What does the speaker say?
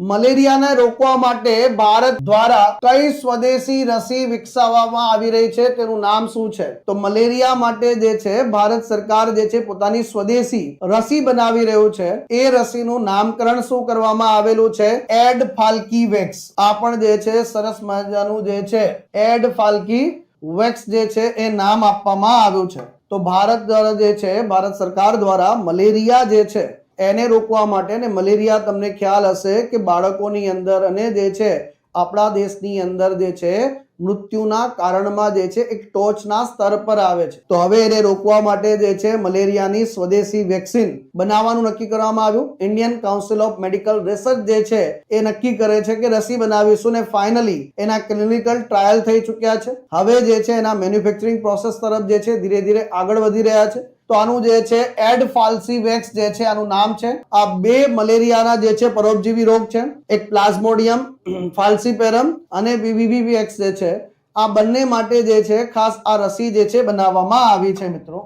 મલેરિયાને રોકવા માટે ભારત દ્વારા કઈ સ્વદેશી રસી વિકસાવવામાં આવી રહી છે તેનું નામ શું છે? તો મલેરિયા માટે જે છે ભારત સરકાર જે છે પોતાની સ્વદેશી રસી બનાવી રહ્યું છે. એ રસીનું નામકરણ શું કરવામાં આવેલું છે? એડફાલ્કીવેક્સ. આ પણ જે છે સરસ મજાનું જે છે એડફાલ્કીવેક્સ જે છે એ નામ આપવામાં આવ્યું છે. તો ભારત દ્વારા જે છે ભારત સરકાર દ્વારા મલેરિયા જે છે એને રોકવા માટે, ને મલેરિયા તમને ખ્યાલ હશે કે બાળકોની અંદર અને જે છે આપણા દેશની અંદર જે છે મૃત્યુના કારણમાં જે છે એક ટોચના સ્તર પર આવે છે. તો હવે એને રોકવા માટે જે છે મલેરિયાની સ્વદેશી વેક્સિન બનાવવાનું નક્કી કરવામાં આવ્યું. Indian council of medical research જે છે એ નક્કી કરે છે કે રસી બનાવીશું, ને ફાઇનલી એના ક્લિનિકલ ટ્રાયલ થઈ ચૂક્યા છે. હવે જે છે એના મેન્યુફેક્ચરિંગ પ્રોસેસ તરફ જે છે ધીરે ધીરે આગળ વધી રહ્યા છે. તો આનું જે છે એડફાલ્સીવેક્સ જે છે આનું નામ છે. આ બે મલેરિયાના જે છે પરોપજીવી રોગ છે, એક પ્લાઝ્મોડિયમ ફાલ્સીપેરમ અને બીબીવીએક્સ જે છે, આ બંને માટે જે છે ખાસ આ રસી જે છે બનાવવામાં આવી છે મિત્રો.